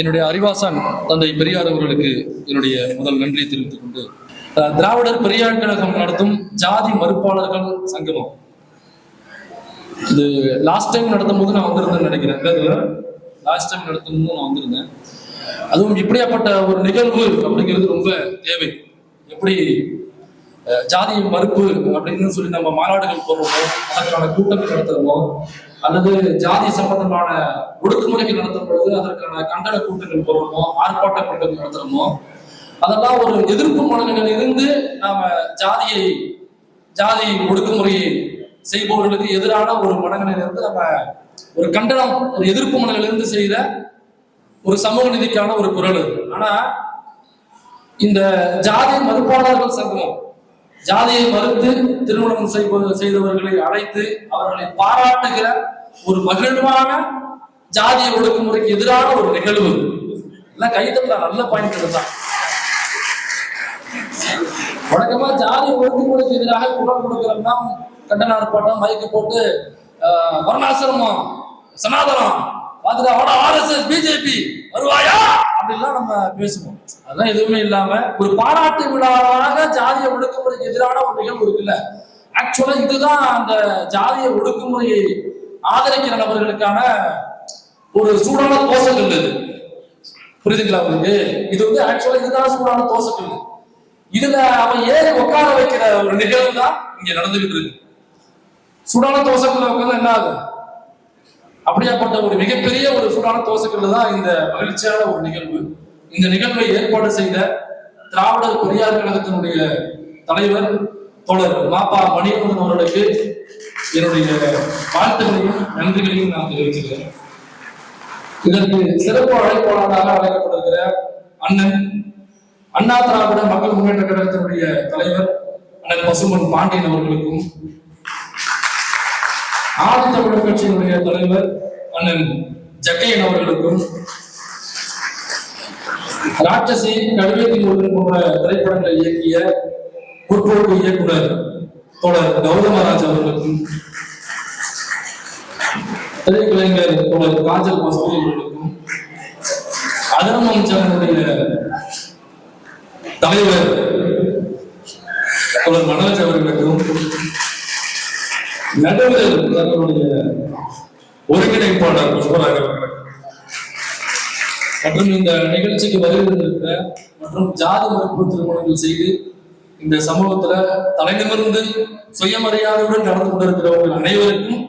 என்னுடைய அறிவாசான் தந்தை பெரியார் அவர்களுக்கு என்னுடைய முதல் நன்றியை தெரிவித்துக் கொண்டு, திராவிடர் பெரியார் கழகம் நடத்தும் ஜாதி மறுப்பாளர்கள் சங்கமம் இது லாஸ்ட் டைம் நடத்தும் போது நான் வந்திருந்தேன்னு நினைக்கிறேன். லாஸ்ட் டைம் நடத்தும் போது நான் வந்திருந்தேன். அதுவும் இப்படியாப்பட்ட ஒரு நிகழ்வு அப்படிங்கிறது ரொம்ப தேவை. எப்படி ஜாதி மறுப்பு அப்படின்னு சொல்லி நம்ம மாநாடுகள் போடுறோமோ, அதற்கான கூட்டங்கள் நடத்துறோமோ, அல்லது ஜாதி சம்பந்தமான ஒடுக்குமுறைகள் நடத்தும் பொழுது அதற்கான கண்டன கூட்டங்கள் போடுறோமோ, ஆர்ப்பாட்ட கூட்டங்கள் நடத்துறோமோ, அதெல்லாம் ஒரு எதிர்ப்பு மனநிலையில் இருந்து நாம ஜாதி ஒடுக்குமுறையை செய்பவர்களுக்கு எதிரான ஒரு மனநிலையிலிருந்து நம்ம ஒரு கண்டனம், ஒரு எதிர்ப்பு மனநிலையிலிருந்து செய்கிற ஒரு சமூக நீதிக்கான ஒரு குரல் அது. ஆனா இந்த ஜாதி மறுப்பாளர்கள் சங்கமம் ஜாதியை மறுத்து திருமணம் செய்தவர்களை அழைத்து அவர்களை பாராட்டுகிற ஒரு மகிழ்வான ஜாதிய ஒடுக்குமுறைக்கு எதிரான ஒரு நிகழ்வு. எல்லாம் கைத்தட்டா நல்ல பாயிண்ட் தான். வழக்கமா ஜாதி ஒடுக்குமுறைக்கு எதிராக குரல் கொடுக்கிறோம்னா கண்டன ஆர்ப்பாட்டம் மைக்கு போட்டு வர்ணாசிரமம் சனாதனம் பார்த்துட்டு RSS பிஜேபி வருவாயா அப்படின்லாம் நம்ம பேசுவோம். அதெல்லாம் எதுவுமே இல்லாம ஒரு பாராட்டு விழாவாக ஜாதிய ஒடுக்குமுறைக்கு எதிரான ஒரு நிகழ்வு இருக்குல்ல. ஆக்சுவலா இதுதான் அந்த ஜாதிய ஒடுக்குமுறையை ஆதரிக்கிற நபர்களுக்கான ஒரு சூடான தோசைகள். இது புரியுதுங்களா உங்களுக்கு? இது ஆக்சுவலா இதுதான் சூடான தோசைகள். இதுல அவன் ஏறி உட்கார வைக்கிற ஒரு நிகழ்வு தான் இங்க நடந்துகிட்டு இருக்கு. சூடான தோசைக்குள்ள உட்காந்து என்ன ஆகும்? அப்படியாப்பட்ட ஒரு மிகப்பெரிய ஒரு சூடான தோசைக்குள்ள தான் இந்த மகிழ்ச்சியான ஒரு நிகழ்வு. இந்த நிகழ்வை ஏற்பாடு செய்த திராவிடர் பெரியார் கழகத்தினுடைய தலைவர் தோழர் மாப்பா மணிவண்ணன் அவர்களுக்கு என்னுடைய வாழ்த்துக்களையும் நன்றிகளையும் நான் தெரிவிக்கிறேன். இதற்கு சிறப்பு அழைப்பாளராக அழைக்கப்பட்டிருக்கிற அண்ணன் அண்ணா திராவிட மக்கள் முன்னேற்ற கழகத்தினுடைய தலைவர் அண்ணன் பசுமன் பாண்டியன் அவர்களுக்கும், ஆதித்தமிழர் கட்சியினுடைய தலைவர் அண்ணன் ஜக்கையன் அவர்களுக்கும், ராட்சசி கழுவேத்தின் ஒருவன் போன்ற திரைப்படங்களை இயக்கிய முற்போக்கு இயக்குனர் தோழர் கௌதமராஜ் அவர்களுக்கும், திரைக்கலைஞர் தோழர் காஜல் மசூதி அவர்களுக்கும், அதர்மம் சேனலுடைய தலைவர் தோழர் மனோஜ் அவர்களுக்கும், நடுவர் தங்களுடைய ஒருங்கிணைப்பாளர் புஷ்பராஜ் அவர்களுக்கும் மற்றும் இந்த நிகழ்ச்சிக்கு வருகின்ற மற்றும் ஜாதி மறுப்பு திருமணங்கள் செய்து இந்த சமூகத்துல தலைநிமிர்ந்து சுயமரியாதையுடன் நடந்து கொண்டிருக்கிறவர்கள் அனைவருக்கும்,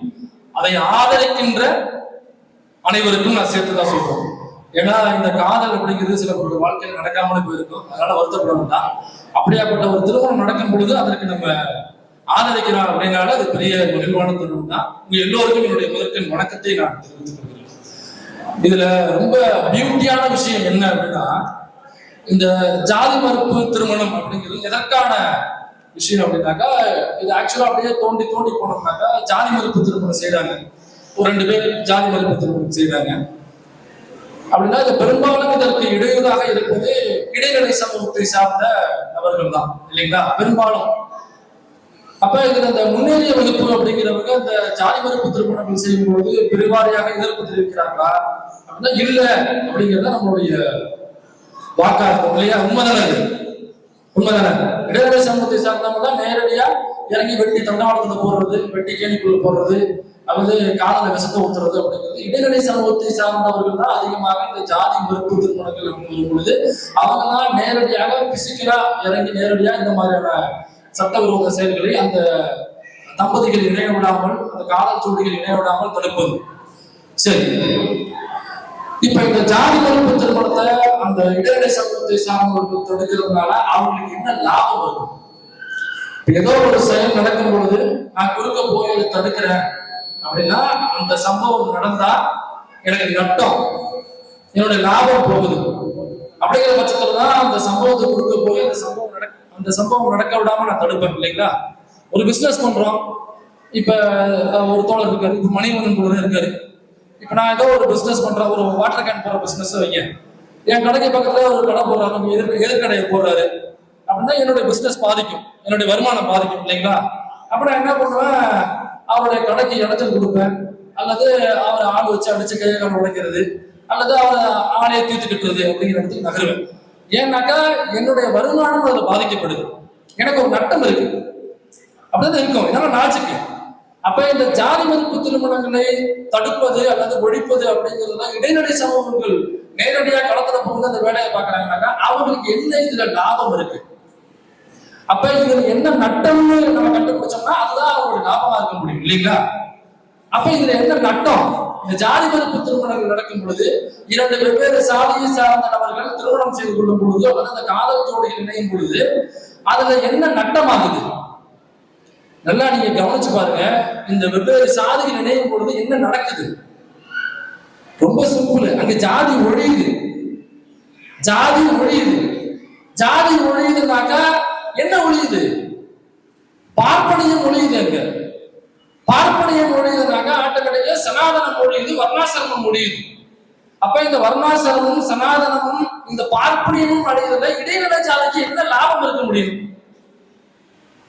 அதை ஆதரிக்கின்ற அனைவருக்கும் நான் சேர்த்துதான் சொல்றேன். ஏன்னா இந்த காதல் அப்படிங்கிறது சில வாழ்க்கையில் நடக்காமலே போயிருக்கும். அதனால வருத்தப்பட வேண்டாம். அப்படியாப்பட்ட ஒரு திருமணம் நடக்கும் பொழுது அதற்கு நம்ம ஆதரிக்கிறார் அப்படின்னால அது பெரிய மகிழ்வான திருமணம் தான். உங்க எல்லோருக்கும் என்னுடைய முதற்கண் வணக்கத்தை நான் தெரிவித்துக் கொள்கிறேன். இதுல ரொம்ப பியூட்டியான விஷயம் என்ன அப்படின்னா, இந்த ஜாதி மறுப்பு திருமணம் அப்படிங்கிறது எதற்கான விஷயம் அப்படின்னாக்கா, இது ஆக்சுவலா அப்படியே தோண்டி போனோம்னாக்கா ஜாதி மறுப்பு திருமணம் செய்யறாங்க. ஒரு 2 பேர் ஜாதி மறுப்பு திருமணம் செய்யறாங்க அப்படின்னா இது பெரும்பாலும் இதற்கு இடையூறாக இருப்பது இடைநிலை சமூகத்தை சார்ந்த நபர்கள் தான் இல்லைங்களா பெரும்பாலும். அப்ப இதுல இந்த முன்னேறிய வகுப்பு அப்படிங்கிறவங்க இந்த ஜாதி மறுப்பு திருமணங்கள் செய்யும் பொழுது பெருவாரியாக எதிர்ப்பு தெரிவிக்கிறாங்களா அப்படின்னா இல்ல அப்படிங்கிறத நம்மளுடைய வாக்காளர் இல்லையா? உண்மைதானே? இடைநிலை சமூகத்தை சார்ந்தவங்க தான் நேரடியா இறங்கி வெட்டி தண்டவாளத்துல போடுறது, வெட்டி கேணிக்குள்ள போடுறது, அல்லது காதல விஷத்தை ஊத்துறது அப்படிங்கிறது. இடைநிலை சமூகத்தை சார்ந்தவர்கள் தான் அதிகமாக இந்த ஜாதி மறுப்பு திருமணங்கள் அப்படின்னு வரும் பொழுது அவங்க தான் நேரடியாக பிசிக்கலா இறங்கி நேரடியா இந்த மாதிரியான சட்டவிரோத செயல்களை அந்த தம்பதிகள் இணைய விடாமல், அந்த காதல் ஜோடிகள் இணைய விடாமல் தடுப்பது. சரி, இப்ப இந்த ஜாதி மறுப்பு திருமணத்தை அந்த இடைநிலை சமூகத்தை சார்ந்தவர்கள் தடுக்கிறதுனால அவங்களுக்கு என்ன லாபம் இருக்கும்? ஏதோ ஒரு செயல் நடக்கும் பொழுது நான் குறுக்க போய் அதை தடுக்கிறேன் அப்படின்னா அந்த சம்பவம் நடந்தா எனக்கு நட்டம், என்னுடைய லாபம் போகுது. அப்படிங்கிற பட்சத்துல தான் அந்த சம்பவத்தை குறுக்க போய் அந்த சம்பவம் நடக்க விடாம நான் தடுப்பேன் இல்லைங்களா? ஒரு பிசினஸ் பண்றோம். இப்ப ஒரு தோழர் இருக்காரு, இப்ப மணிவண்ணன் தோழர் இருக்காரு. இப்ப நான் ஏதோ ஒரு பிசினஸ் பண்றேன், ஒரு வாட்டர் கேன் போற பிசினஸ் வைங்க. என் கடைக்கு பக்கத்துல ஒரு கடை போடுறாரு, எதிர்கடையை போடுறாரு அப்படின்னா என்னுடைய பிசினஸ் பாதிக்கும், என்னுடைய வருமானம் பாதிக்கும் இல்லைங்களா? அப்ப நான் என்ன பண்ணுவேன், அவருடைய கடைக்கு இடைச்சல் கொடுப்பேன், அல்லது அவர் ஆள் வச்சு அடிச்சு கையை உடைக்கிறது, அல்லது அவரை ஆணையை தீர்த்துக்கிட்டுறது அப்படிங்கிற இடத்துக்கு நகருவேன். ஏன்னாக்கா என்னுடைய வருமானம் அதுல பாதிக்கப்படுது, எனக்கு ஒரு நட்டம் இருக்கு, அப்படிதான் இருக்கும், இதெல்லாம் நாச்சுக்கு. அப்ப இந்த ஜாதி மறுப்பு திருமணங்களை தடுப்பது அல்லது ஒழிப்பது அப்படிங்கிறதுல இடைநிலை சமூகங்கள் நேரடியா களத்துல போகுது அந்த வேலையை பாக்குறாங்கன்னாக்கா அவங்களுக்கு என்ன இதுல லாபம் இருக்கு, அப்ப இதுல என்ன நட்டம்னு நம்ம கண்டுபிடிச்சோம்னா அதுதான் அவங்களுடைய லாபமா இருக்க முடியும் இல்லைங்களா? அப்ப இதுல என்ன நட்டம்? இந்த ஜாதி மறுப்பு திருமணங்கள் நடக்கும் பொழுது இரண்டு வெவ்வேறு சாதியை சார்ந்த நபர்கள் திருமணம் செய்து கொள்ளும் பொழுது அல்லது அந்த காதல் ஜோடிகள் இணையும் பொழுது அதுல என்ன நட்டமாகுது? நல்லா நீங்க கவனிச்சு பாருங்க. இந்த வெவ்வேறு சாதிகள் இணையும் பொழுது என்ன நடக்குது? ரொம்ப சிம்பிள். அங்க ஜாதி ஒழியுது. ஜாதி ஒழியுது. ஜாதி ஒழியுதுனாக்கா என்ன ஒழியுது? பார்ப்பனியம் ஒழியுது. அங்க பார்ப்பனியம் ஒழியுதுனாக்கா ஆட்டோமேட்டிக்கா சனாதனம் ஒழியுது, வர்ணாசிரமம் ஒழியுது. அப்ப இந்த வர்ணாசிரமும் சனாதனமும் இந்த பார்ப்பனியமும் அடையதுல இடைநிலை ஜாதிக்கு என்ன லாபம் இருக்க முடியும்?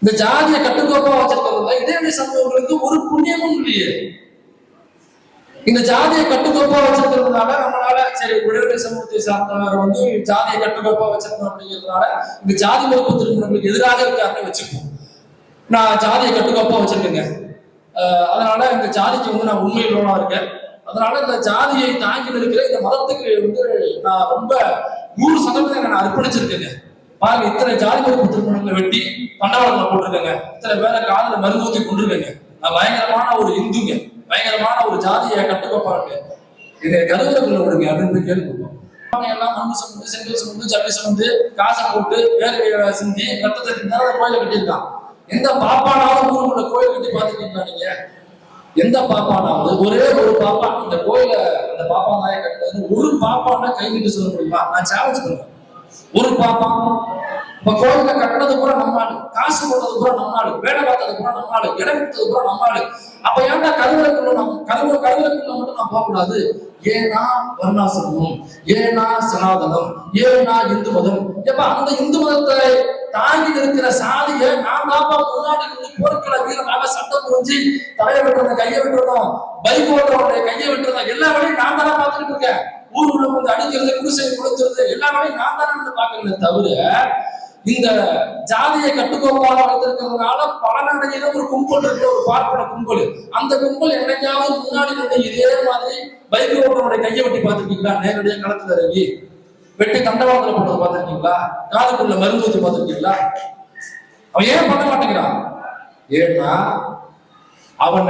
இந்த ஜாதியை கட்டுக்கோப்பா வச்சிருக்கிறதுல இடைநிலை சமூகங்களுக்கு ஒரு புண்ணியமும் இல்லையே. இந்த ஜாதியை கட்டுக்கோப்பா வச்சிருக்கிறதுனால நம்மளால சரி இடைநிலை சமூகத்தை சார்ந்தவர் ஜாதியை கட்டுக்கோப்பா வச்சிருக்கணும் அப்படிங்கிறதுனால இந்த ஜாதி மறுப்பு திருமணங்களுக்கு எதிராக இருக்காருன்னு வச்சுப்போம். நான் ஜாதியை கட்டுக்கோப்பா வச்சிருக்கேங்க, அதனால இந்த ஜாதிக்கு நான் உண்மையிலோனா இருக்கேன், அதனால இந்த ஜாதியை தாங்கி இருக்கிற இந்த மதத்துக்கு நான் ரொம்ப 100% நான் அர்ப்பணிச்சிருக்கேங்க. பாருங்க, இத்தனை ஜாதி மறுப்பு திருமணங்களை வெட்டி பண்டவாளத்துல போட்டிருக்கேங்க, இத்தனை பேரை காதல மருந்து ஊத்தி கொண்டிருக்கேங்க, நான் பயங்கரமான ஒரு இந்துங்க, பயங்கரமான ஒரு ஜாதியை கட்டுக்கோப்பாருங்க, இதை கருவறைக்குள்ள விடுங்க அப்படின்னு கேள்விப்பட்டோம். எல்லாம் மண்ணு சுமந்து செங்கல் சுமந்து சட்டி சுமந்து காசை போட்டு வேறு சிந்தி ரத்தத்தை சிந்தான கோயிலை கட்டியிருக்கான். எந்த பாப்பானாவது ஊருக்குள்ள கோயில் கட்டி பார்த்துருக்கீங்களா நீங்க? எந்த பாப்பானாவது ஒரே ஒரு பாப்பா இந்த கோயில அந்த பாப்பா நாய கட்டுறது ஒரு பாப்பான்னா கை நீட்டு சொல்ல முடியுமா? நான் சேலஞ்ச் பண்றேன். ஒரு பாப்பா இப்ப கோயில கட்டினது கூட நம்மாளு, காசு போட்டது கூட நம்மாளு, வேலை பார்த்தது கூட நம்மாளு, இடம் கொடுத்தது கூட நம்மாளு. அப்ப ஏன்டா கருவறைக்குள்ள கருவறைக்குள்ள மட்டும் நான் போகக்கூடாது? ஏன்னா வர்ணாசிரமம், ஏன்னா சனாதனம், ஏன்னா இந்து மதம். எப்ப அந்த இந்து மதத்தை தாங்கி இருக்கிற சாதியை நான் தாப்பா முன்னாடி போர்க்கள வீரமாக சட்டம் புரிஞ்சு தலையை விட்டுறோம், கையை விட்டுறோம், பைக் ஓட்டுறவனுடைய கையை விட்டுறோம், எல்லா வேலையும் நான் தானே பார்த்துட்டு இருக்கேன். ஊர் உள்ள வந்து அடிக்கிறது, குடிசை கொடுத்துறது, எல்லா வேலையும் நான் தானே பாக்குறேன். தவிர இந்த ஜாதியை கட்டுக்கோப்பாக வைத்திருக்கிறதுனால பலனடையில ஒரு கும்பல் இருக்கிற ஒரு பார்ப்பன கும்பல், அந்த கும்பல் என்னைக்காவது முன்னாடி வந்து இதே மாதிரி பைக் ஓட்டுறவனுடைய கையை வெட்டி பார்த்திருக்கீங்களா? நேரடியாக களத்துல இறங்கி வெட்டி தண்டவாளத்துல போட்டது பார்த்திருக்கீங்களா? காதுக்குள்ள மருந்து ஊற்றி பார்த்திருக்கீங்களா? அவன் ஏன் பண்ண மாட்டேங்கிறான்? ஏன்னா அவன்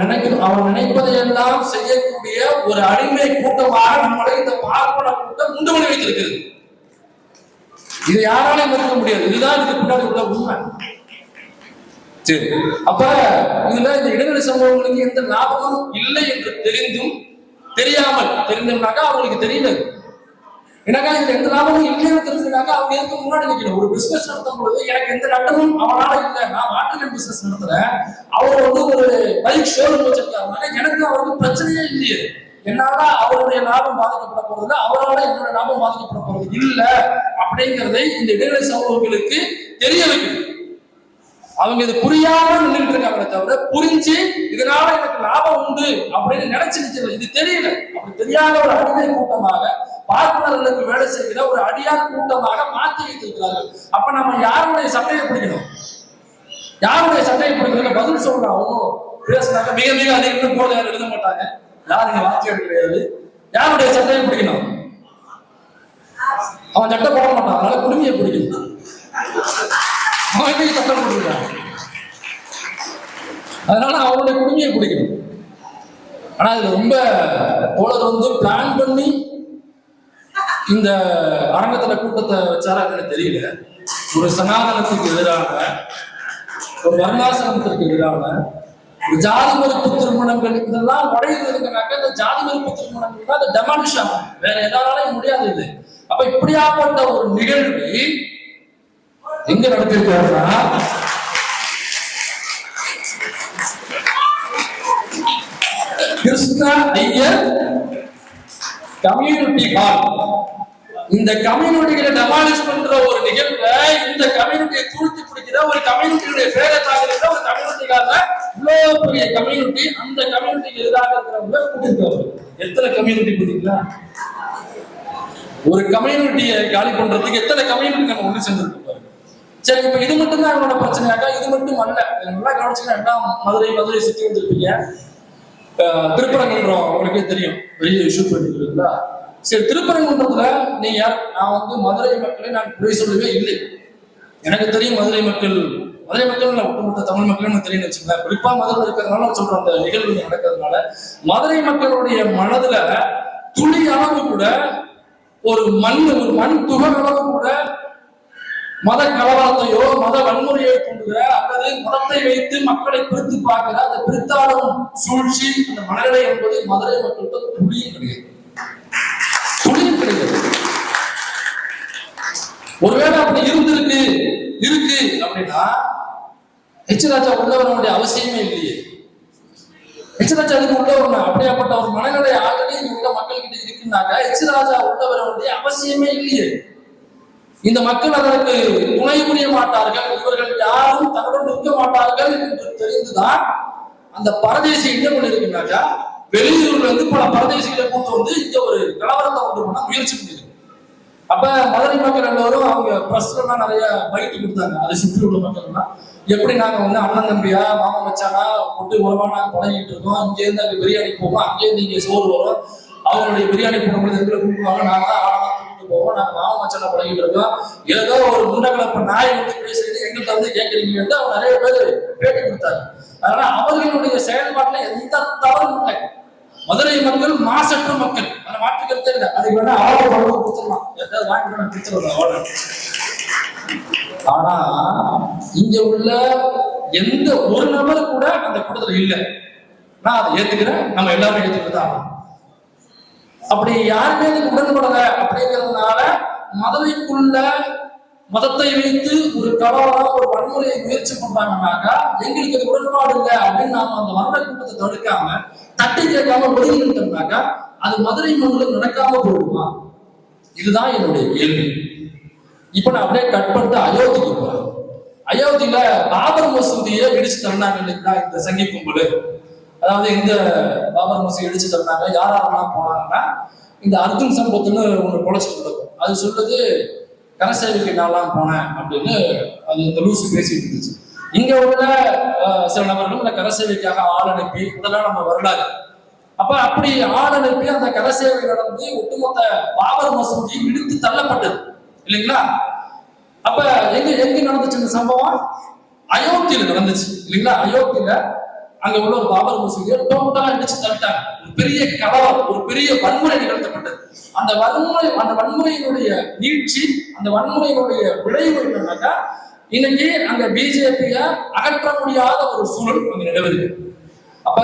நினைப்பதையெல்லாம் செய்யக்கூடிய ஒரு அடிமை கூட்டமாக நம்மளை இந்த பார்ப்பன கூட்டம் உண்டு பண்ணி வைத்திருக்கிறது. இது யாராலையும் மறுக்க முடியாது. இதுதான் இதுக்கு பின்னாடி உள்ள உண்மை. சரி, அப்ப இதுல இந்த இடைநிலை சமூகங்களுக்கு எந்த லாபமும் இல்லை என்று தெரிந்தும்னாக்கா அவங்களுக்கு தெரியல. எனக்கா இதுல எந்த லாபமும் இல்லைன்னு தெரிஞ்சுனாக்கா அவங்க எதுக்கு முன்னாடி நிக்கணும்? ஒரு பிசினஸ் நடத்தும் பொழுது எனக்கு எந்த நட்டமும் அவனால இல்லை, நான் மாட்டுக்கன் பிசினஸ் நடத்துறேன், அவர் ஒரு பைக் ஷோரூம் வச்சிருக்காருனால எனக்கு அவருக்கு பிரச்சனையே இல்லையே. என்னால அவருடைய லாபம் பாதிக்கப்பட போறது, அவரால் என்னோட லாபம் பாதிக்கப்பட போறது இல்லை அப்படிங்கிறதை இந்த இடைநிலை சமூகங்களுக்கு தெரிய வைக்கணும். அவங்க இது புரியாம நின்றுட்டு இருக்காங்க, தவிர புரிஞ்சு இதனால எனக்கு லாபம் உண்டு அப்படின்னு நினைச்சு நிச்சயம் இது தெரியல. அப்படி தெரியாத ஒரு அடிமை கூட்டமாக பார்ப்பனர்களுக்கு வேலை செய்கிற ஒரு அடியார் கூட்டமாக மாற்றி வைத்திருக்கிறார்கள். அப்ப நம்ம யாருடைய சட்டையை பிடிக்கணும்? யாருடைய சட்டையை பிடிக்கணும்? பதில் சொல்லலாம். அவங்க பேசினாங்க மிக மிக அதிகம் போல யாரும் எழுத மாட்டாங்க, யாருங்க வாக்கியம் கிடையாது. யாருடைய சட்டையை பிடிக்கணும்? அவன் சட்டை போட மாட்டான், அதனால குடுமையை பிடிக்கணும். அவன் சட்டம் போட்டுருக்கான், அதனால அவனுடைய குடுமையை பிடிக்கணும். ஆனா இதுல ரொம்ப தோழர் பிளான் பண்ணி இந்த அரங்கத்துல கூட்டத்தை வச்சாரா எனக்கு தெரியல. ஒரு சனாதனத்துக்கு எதிரான, ஒரு வர்ணாசிரமத்திற்கு எதிரான, ஒரு ஜாதி மறுப்பு திருமணங்கள் இதெல்லாம் உடையுதுனாக்க இந்த ஜாதி மறுப்பு திருமணங்கள் தான் அந்த டெமாலிஷ் ஆகும், வேற எதாலும் முடியாது இது. அப்ப இப்படியாப்பட்ட ஒரு நிகழ்வை எங்க நடத்திருக்காருன்னா கிருஷ்ணா ஐயர் கம்யூனிட்டி ஹால். இந்த கம்யூனிட்டிகளை டெமாலிஷ் பண்ற ஒரு நிகழ்வை, இந்த கம்யூனிட்டியை தூழ்த்தி பிடிக்கிற ஒரு கம்யூனிட்டியுடைய பேரை தாக்குற ஒரு கம்யூனிட்டிக்காக இவ்வளவு பெரிய கம்யூனிட்டி, அந்த கம்யூனிட்டிக்கு எதிராக இருக்கிறவங்க கூட்டிருக்காரு. எத்தனை கம்யூனிட்டி பார்த்தீங்களா? ஒரு கம்யூனிட்டியை காலி பண்றதுக்கு எத்தனை கம்யூனிட்டி நம்ம ஒண்ணு சேர்ந்துருக்கோம் பாருங்க. சரி, இப்ப இது மட்டும் தான் என்னோட பிரச்சனையாக்கா? இது மட்டும் அல்ல. நல்லா கவனிச்சுன்னா எல்லாம் மதுரை சுற்றி வந்திருப்பீங்க. திருப்பரங்குன்றம் உங்களுக்கே தெரியும், வெளியே இஷ்யூ பண்ணிருக்கீங்களா? சரி, திருப்பரங்குன்றத்துல நீங்க நான் வந்து மதுரை மக்களை நான் குறை சொல்லவே இல்லை. எனக்கு தெரியும் மதுரை மக்கள் ஒட்டுமொத்த தமிழ் மக்கள் எனக்கு தெரியும் வச்சுக்கல. குறிப்பா மதுரை இருக்கிறதுனால சொல்றேன், அந்த நிகழ்வு நடக்கிறதுனால மதுரை மக்களுடைய மனதுல துளி அளவு கூட ஒரு மண் துகள் அளவு கூட மத கலவரத்தையோ மத வன்முறையை கொண்டுகிற அல்லது மதத்தை வைத்து மக்களை பிரித்து பார்க்கிற அந்த பிரித்தாளும் சூழ்ச்சி, அந்த மனநிலை என்பது மதுரை மக்கள்கிட்ட துளியும் கிடையாது. ஒருவேளை அப்படி இருக்கு அப்படின்னா எச் ராஜா உள்ளவருடைய அவசியமே இல்லையே. எச் ராஜா அதுக்கு உள்ளவர் அப்படியாப்பட்ட ஒரு மனநிலை ஆல்ரெடி உள்ள மக்கள் கிட்ட இருக்குன்னாக்கா எச் ராஜா உள்ளவருடைய அவசியமே இல்லையே. இந்த மக்கள் அதற்கு துணை புரிய மாட்டார்கள், இவர்கள் யாரும் தன்னுடன் நிற்க மாட்டார்கள் என்று தெரிந்துதான் அந்த பரதேசி என்ன பண்ணிருக்குனாக்கா வெளியூர்ல இருந்து பல பரதேசிகளை கூட்டு வந்து இங்க ஒரு கலவரத்தை கொண்டு போனா முயற்சி பண்ணிருக்கு. அப்ப மதுரை மக்கள் எல்லோரும் அவங்க பிரஸ்லாம் நிறைய பைட்டு கொடுத்தாங்க. அதை சுற்றி உள்ள மக்கள்லாம் எப்படி நாங்க வந்து அண்ணன் தம்பியா மாமா மச்சானா போட்டு உறவா நாங்க பழகிட்டு இருக்கோம், இங்க இருந்து அங்க பிரியாணி போவோம், அங்கே இருந்து இங்க சோறு வரும், அவங்களுடைய பிரியாணி போடும்போது எங்களை கூப்பிடுவாங்க, நாங்க ஆழமா தூக்கிட்டு போவோம், நாங்க மாமா மச்சானா பழகிட்டு இருக்கோம், ஏதோ ஒரு முண்டகலப்ப நாய் வந்து பேசுறது எங்கள்கிட்ட வந்து கேட்கறீங்கன்னு அவங்க நிறைய பேர் பேட்டி கொடுத்தாங்க. அதனால அவர்களுடைய செயல்பாட்டுல எந்த தவறும் இல்லை. மதுரை மக்கள் மாசற்ற மக்கள், அதை மாற்றுக்கிறதே இல்லை. அதுக்கு வேணா ஆர்டர் கொடுத்துடலாம், ஏதாவது வாங்கிட்டு கொடுத்துடலாம் ஆர்டர். ஆனா இங்க உள்ள எந்த ஒரு நபர் கூட அந்த கூட்டத்தில் இல்லை. நான் அதை ஏத்துக்கிறேன், நம்ம எல்லாரும் ஏத்துக்கிட்டுதான். அப்படி யாருமே உடன்படல அப்படிங்கிறதுனால மதுரைக்குள்ள மதத்தை வைத்து ஒரு கலவரம் ஒரு வன்முறையை முயற்சி பண்றாங்கன்னாக்கா எங்களுக்கு அது உடன்பாடு இல்லை அப்படின்னு நாம அந்த வர்ற கூட்டத்தை தடுக்காம தட்டி கேட்காம ஒதுங்கிட்டோம்னாக்கா அது மதுரை மண்ணில் நடக்காம போயிடுமா? இதுதான் என்னுடைய கேள்வி. இப்ப நான் அப்படியே கட் பண்ணிட்டு அயோத்திக்கு போறேன். அயோத்தியில பாபர் மசூதியை இடிச்சு தந்தாங்க இல்லைங்களா இந்த சங்கி கும்பல். அதாவது இந்த பாபர் மசூதி இடிச்சு தந்தாங்க, யாரெல்லாம் போனாங்கன்னா இந்த அர்ஜுன் சம்பத்துன்னு ஒண்ணு பொழைச்சிட்டு இருக்கும். அது சொல்லுது கரசேவைக்கு நான்லாம் போனேன் அப்படின்னு அது இந்த லூசு பேசிட்டு இருந்துச்சு. இங்க உள்ள சில நபர்கள் இந்த கரசேவைக்காக ஆள் அனுப்பி இதெல்லாம் நம்ம வரலாறு. அப்ப அப்படி ஆள் அனுப்பி அந்த கரசேவை நடந்து ஒட்டுமொத்த பாபர் மசூதி இடித்து தள்ளப்பட்டது இல்லைங்களா? அப்ப எங்க நடந்துச்சு இந்த சம்பவம்? அயோத்தியில நடந்துச்சு இல்லைங்களா? அயோத்தியில அங்க உள்ள ஒரு பாபர் மசூதியை டோட்டலா இடிச்சு தள்ளிட்டாங்க. ஒரு பெரிய கலவரம், ஒரு பெரிய வன்முறை நிகழ்த்தப்பட்டது. அந்த வன்முறையினுடைய நீட்சி, அந்த வன்முறையினுடைய விளைவு என்னன்னாக்கா இன்னைக்கு அங்க பிஜேபிய அகற்ற முடியாத ஒரு சூழல் அங்க நிலவுது. அப்ப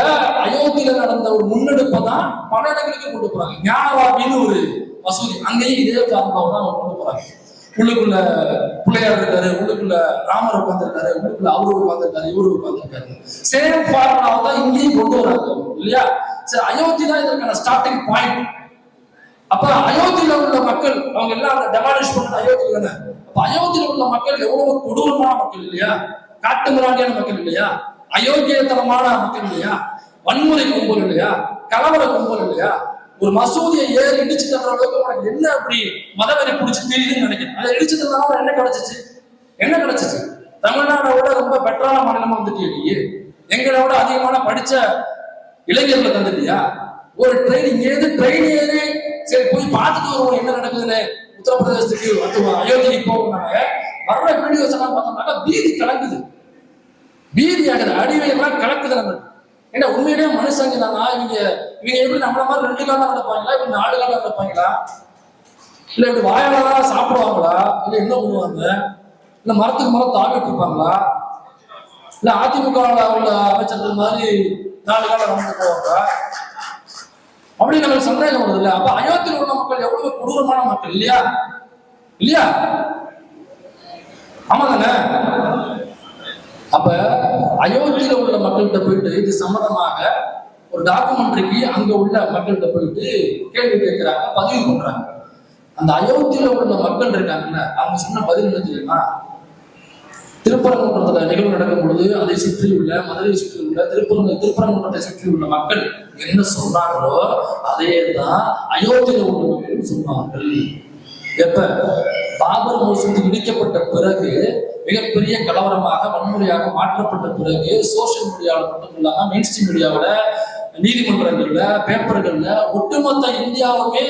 அயோத்தியில நடந்த ஒரு முன்னெடுப்பை தான் பல இடங்களுக்கு கொண்டு போறாங்க. ஞானவாபின்னு ஒரு மசூதி, அங்கேயும் இதே ஃபார்முலாவை தான் கொண்டு போறாங்க. உள்ளுக்குள்ள பிள்ளையார் இருக்காரு, உள்ளுக்குள்ள ராமர் உட்கார்ந்துருக்காரு, உள்ளுக்குள்ள அவரு உட்கார்ந்துருக்காரு, இவரு உட்கார்ந்துருக்காரு. சேம் ஃபார்முலாவை தான் இங்கேயும் கொண்டு வராங்க இல்லையா? சரி, அயோத்தி தான் இதற்கான ஸ்டார்டிங் பாயிண்ட். அப்ப அயோத்தியில உள்ள மக்கள் அவங்க எல்லாம் அந்த டெமாலிஷ் பண்ணது அயோத்தியில தானே. அப்ப அயோத்தியில உள்ள மக்கள் எவ்வளவு கொடூரமான மக்கள் இல்லையா? காட்டு மிராண்டியான மக்கள் இல்லையா? அயோக்கியத்தனமான மக்கள் இல்லையா? வன்முறை கும்பல் இல்லையா? கலவர கும்பல் இல்லையா? ஒரு மசூதியை ஏறி இடிச்சு தர அளவுக்கு உனக்கு என்ன அப்படி மதவெறி பிடிச்சி தெரியுதுன்னு நினைக்கிறேன். அதை இடிச்சு தந்தாலும் என்ன கிடைச்சிச்சு? தமிழ்நாடை விட ரொம்ப பெட்டரான மாநிலமா வந்துட்டியா நீ? எங்களை விட அதிகமான படிச்ச இளைஞர்களை தந்துட்டியா? ஒரு ட்ரெயின் இங்கேருந்து ட்ரெயின் ஏறி சரி போய் பார்த்துட்டு வருவோம் என்ன நடக்குதுன்னு உத்தரப்பிரதேசத்துக்கு அயோத்திக்கு போகணும்னாங்க வர்ற வீடியோஸ் எல்லாம் பார்த்தோம்னாக்கா பீதி கலக்குது, பீதி ஆகுது, அடிவையெல்லாம் கலக்குது. நம்ம ஏன்னா உண்மையிலேயே மனுஷங்க தானா இவங்க எப்படி நம்மள மாதிரி 2 காலம் நடப்பாங்களா, இப்படி 4 காலம் நடப்பாங்களா, இல்ல இப்படி வாயால சாப்பிடுவாங்களா, இல்ல என்ன பண்ணுவாங்க, இல்ல மரத்துக்கு மரம் தாவிட்டு இருப்பாங்களா, இல்ல அதிமுக உள்ள அமைச்சர்கள் மாதிரி 4 காலம் நடந்து போவாங்க அப்படின்னு நம்ம சந்தேகம் வருது இல்ல? அப்ப அயோத்தியில் உள்ள மக்கள் எவ்வளவு கொடூரமான மக்கள் இல்லையா? ஆமா தானே? அப்ப அயோத்தியில உள்ள மக்கள்கிட்ட போயிட்டு இது சம்பந்தமாக ஒரு டாக்குமெண்ட்ரிக்கு அங்க உள்ள மக்கள்கிட்ட போயிட்டு கேள்வி கேட்கிறாங்க, பதிவு பண்றாங்க. அந்த அயோத்தியில உள்ள மக்கள் இருக்காங்கல்ல, அவங்க சொன்ன பதில் என்ன தெரியுமா? திருப்பரங்குன்றத்துல நிகழ்வு நடக்கும் பொழுது அதை சுற்றியுள்ள மதுரையை சுற்றியுள்ள திருப்பரங்குன்றத்தை சுற்றியுள்ள மக்கள் என்ன சொன்னாங்களோ அதே தான் அயோத்தியில உள்ள மக்கள் சொன்னார்கள். எப்ப பாபர் மசூதி இடிக்கப்பட்ட பிறகு மிகப்பெரிய கலவரமாக வன்முறையாக மாற்றப்பட்ட பிறகு சோசியல் மீடியாவில் மட்டும் இல்லாம மெயின் ஸ்ட்ரீம் மீடியாவோட நீதிமன்றங்கள்ல பேப்பர்கள்ல ஒட்டுமொத்த இந்தியாவுமே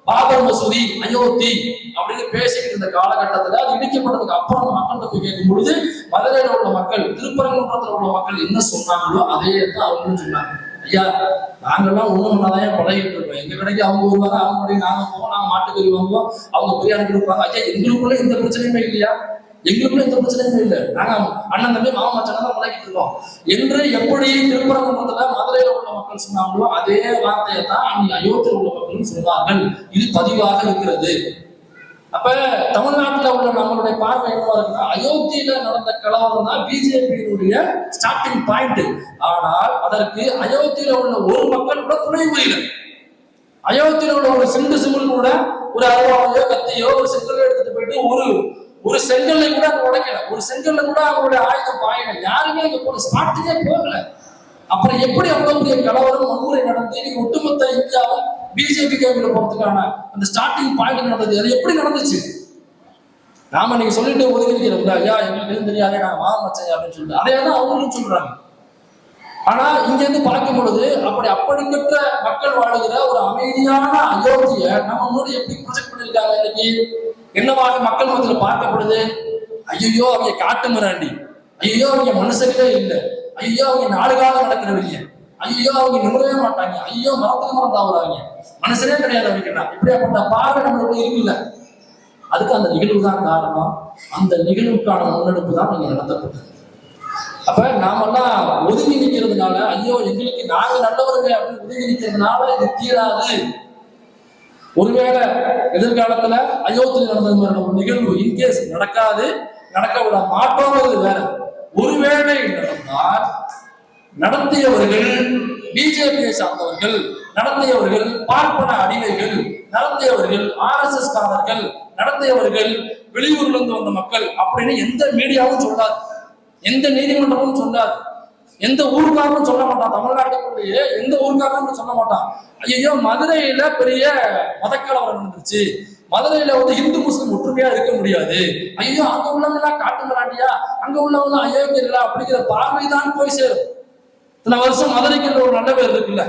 பாபர் மசூதி அயோத்தி அப்படின்னு பேசிக்கிட்டு இருந்த காலகட்டத்துல அது இடிக்கப்பட்டதுக்கு அப்புறம் மக்கள்கிட்ட போய் கேட்கும் பொழுது மதுரையில உள்ள மக்கள் திருப்பரங்குன்றத்துல உள்ள மக்கள் என்ன சொன்னாங்களோ அதே தான் அவங்களும் சொன்னாங்க. ஐயா நாங்கெல்லாம் ஒண்ணு ஒன்னாதான் பழகிட்டு இருக்கோம். எங்க கடைக்கு அவங்க வருவாங்க, அவங்க முறையை நாங்க போவோம், நாங்க மாட்டுக்கறி வாங்குவோம், அவங்க பிரியாணி கொடுப்பாங்க. ஐயா எங்களுக்குள்ள எந்த பிரச்சனையுமே இல்லையா, எங்களுக்குள்ள எந்த பிரச்சனையுமே இல்லை, நாங்க அண்ணன் தம்பி மாமா மச்சான் தான் பழகிட்டு இருக்கோம் என்று எப்படி திருப்பரங்குன்றத்துல மதுரையில உள்ள மக்கள் சொன்னாங்களோ அதே வார்த்தையை தான் அன்னைக்கு அயோத்தியில் உள்ள மக்களும் சொன்னார்கள். இது பதிவாக இருக்கிறது. அப்ப தமிழ்நாட்டுல உள்ள நம்மளுடைய பார்வை என்னவா இருக்குன்னா அயோத்தியில நடந்த கலவரம் தான் பிஜேபியினுடைய ஸ்டார்டிங் பாயிண்ட். ஆனால் அதற்கு அயோத்தியில உள்ள ஒரு மக்கள் கூட துணை புரியல. அயோத்தியில உள்ள ஒரு சிம்பிள் கூட ஒரு அருவாவையோ கத்தியோ ஒரு செங்கல்ல எடுத்துட்டு போயிட்டு ஒரு செங்கல்ல கூட அவங்க உடைக்கல, ஒரு செங்கல்ல கூட அவங்களுடைய ஆயுதம் பாயல, யாருமே அங்க போன ஸ்பாட்டுக்கே போகல. அப்புறம் எப்படி அவ்வளவு பெரிய கலவரம் வன்முறை நடந்து நீங்க ஒட்டுமொத்த இந்தியாவும் பிஜேபி கைக்குள்ள போறதுக்கான அந்த ஸ்டார்டிங் பாயிண்ட் நடந்தது, அது எப்படி நடந்துச்சு? நாம நீங்க சொல்லிட்டு ஒதுங்கிருக்கிறோம்ல, ஐயா எங்களுக்கு தெரியாதே நாங்க மாமச்சையா அப்படின்னு சொல்லிட்டு அதே தான் அவங்களும் சொல்றாங்க. ஆனா இங்க இருந்து பார்க்கும் பொழுது அப்படிப்பட்ட மக்கள் வாழுகிற ஒரு அமைதியான அயோத்திய நம்ம முன்னாடி எப்படி ப்ரொஜெக்ட் பண்ணிருக்காங்க. இன்னைக்கு என்னவாக மக்கள் மத்தியில் பார்க்கப்படுது? ஐயோ அவங்க காட்டு மிராண்டி, ஐயோ அவங்க மனுஷங்களே இல்லை, ஐயோ அவங்க நாலு காலம் நடக்கிறவங்க, ஐயோ அவங்க நிமிடவே மாட்டாங்க, ஐயோ மரத்துக்கு மரம் தாவுறாங்க, மனுஷனே கிடையாது அவங்க. இப்படியாப்பட்ட பார்வை நம்மளுக்கு இருக்குல்ல. அதுக்கு அந்த நிகழ்வு தான் காரணம். அந்த நிகழ்வுக்கான முன்னெடுப்பு தான் நீங்க நடத்தப்பட்டது. அப்ப நாமெல்லாம் ஒதுங்கி நிற்கிறதுனால ஐயோ எங்களுக்கு நாங்க நல்லவர்கள் அப்படின்னு ஒதுங்கி நிற்கிறதுனால இது தீராது. ஒருவேளை எதிர்காலத்துல அயோத்தியில் நடந்த மாதிரி நிகழ்வு இன்கேஸ் நடக்காது, நடக்க விட மாட்டோங்கிறது வேற. ஒருவேளை நடந்தால் நடத்தியவர்கள் பிஜேபியை சார்ந்தவர்கள், நடத்தியவர்கள் பார்ப்பன அடிமைகள், நடத்தியவர்கள் RSS காரர்கள், நடத்தியவர்கள் வெளியூர்ல இருந்து வந்த மக்கள் அப்படின்னு எந்த மீடியாவும் சொல்லாது, எந்த நீதிமன்றமும் சொல்லாது, எந்த ஊருக்காரனும் சொல்ல மாட்டான். தமிழ்நாட்டுக்குள்ளேயே எந்த ஊருக்காரனும் சொல்ல மாட்டான் ஐயோ மதுரையில பெரிய மதக்கலவரம் நடந்துருச்சு, மதுரையில இந்து முஸ்லிம் ஒற்றுமையா இருக்க முடியாது, ஐயோ அங்க உள்ளவங்க காட்டு மிராண்டியா, அங்க உள்ளவங்க அயோக்கியர்களா அப்படிங்கிற பார்வைதான் போய் சேரும். இத்தனை வருஷம் மதுரைக்கு ஒரு நல்ல பேர் இருக்குல்ல,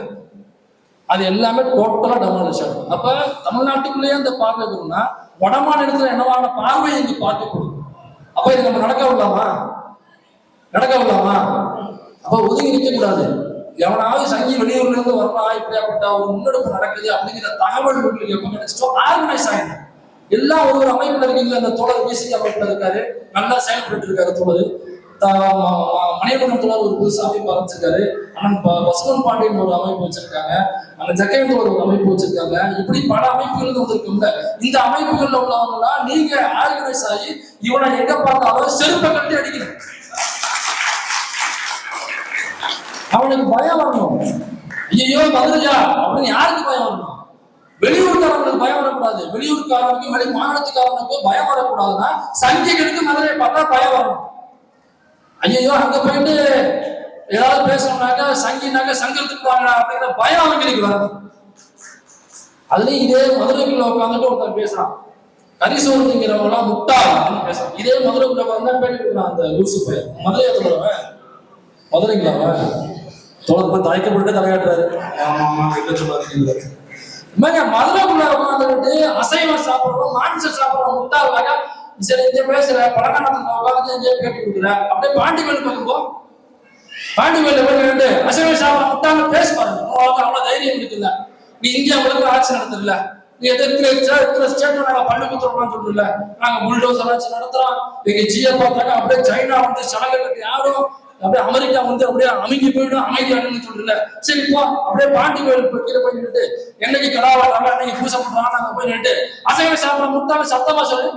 அது எல்லாமே டோட்டலா டெமாலிஷன். அப்ப தமிழ்நாட்டுக்குள்ளேயே அந்த பார்வை இருக்குன்னா வட மாநிலத்துல என்னவான பார்வை இங்கு பார்க்கப்படும். அப்ப இது நம்ம நடக்க விடலாமா? அப்ப ஒதுங்கி நிற்க கூடாது. எவனாவது சங்கி வெளியூர்ல இருந்து வரலாம், இப்படியாப்பட்ட ஒரு முன்னெடுப்பு நடக்குது அப்படிங்கிற தகவல் உங்களுக்கு எப்ப கிடைச்சிட்டோ ஆர்கனைஸ் ஆயிடும். எல்லாம் ஒரு அமைப்புல இருக்கீங்க. அந்த தோழர் பிசிகி அமைப்புல இருக்காரு, நல்லா செயல்பட்டு இருக்காரு தோழர். மணியகுணம் தோழர் ஒரு புதுசா அமைப்பு ஆரம்பிச்சிருக்காரு. அண்ணன் பசுமன் பாண்டியன் ஒரு அமைப்பு வச்சிருக்காங்க, அண்ணன் ஜக்கையன் தோழர் ஒரு அமைப்பு வச்சிருக்காங்க. இப்படி பல அமைப்புகள் வந்திருக்கும்ல. இந்த அமைப்புகள்ல உள்ளவங்களா நீங்க ஆர்கனைஸ் ஆகி இவனை எங்க பார்த்தாலும் செருப்பை கட்டி அடிக்கணும். அவனுக்கு பயம் வரணும். ஐயோ மதுரையா அப்படின்னு யாருக்கு பயம் வரணும்? வெளியூர்காரங்களுக்கு பயம் வரக்கூடாது. வெளியூர்காரனுக்கு வெளி மாநிலத்துக்காரனுக்கு பயம் வரக்கூடாதுன்னா சங்கிகளுக்கு மதுரையை பார்த்தா பயம் வரணும். ஐயோ அங்க போயிட்டு ஏதாவது பேசணும்னாக்கா சங்கினாக்க சங்கத்துக்கு வாங்கடா அப்படிங்கிற பயம் அவங்களுக்கு வரணும். அதுலயும் இதே மதுரைக்குள்ள உட்காந்துட்டு ஒருத்தர் பேசுறான், கரிசோறுங்கிறவங்க எல்லாம் முட்டா அப்படின்னு பேசுறான். இதே மதுரைக்குள்ள உட்காந்து பேட்டி கொடுக்குறான் அந்த லூசு பையன். மதுரையை சொல்றவன் மதுரைங்களாவன் தோழர் தயக்கப்பட்டு தலையாட்டுறாரு. மதுரைக்குள்ள உட்காந்துட்டு அசைவம் சாப்பிடுறோம், மாமிசம் சாப்பிடுறோம், முட்டாளாக சரி இங்க பேசுற பழங்காலத்துல உட்காந்து இங்கே பேட்டி கொடுக்குற. அப்படியே பாண்டிவேல் பார்க்கும்போது பாண்டிவேல் போய் அசைவம் சாப்பிட முட்டாங்க பேச பாருங்க. அவ்வளவு தைரியம் இருக்குல்ல. நீ இந்தியா உங்களுக்கு ஆட்சி நடத்துறல, நீ எத்தனை ஸ்டேட்ல நாங்க பள்ளி குத்துறோம்னு சொல்றல, நாங்க புல்டோசர் ஆட்சி நடத்துறோம். எங்க ஜியை பார்த்தாங்க அப்படியே சைனா வந்து சலங்கை கட்டி ஆடும், அப்படியே அமெரிக்கா வந்து அப்படியே அமைங்கி போயிடும், அமைதி ஆடுன்னு சொல்றல. சரி இப்போ அப்படியே பாண்டிவேல் கீழே போய் நின்றுட்டு என்னைக்கு கலாவாட்டாங்க அன்னைக்கு பூசை பண்றாங்க நாங்க போய் நின்றுட்டு அசைவம் சாப்பிட முட்டாங்க சத்தமா சொல்லு.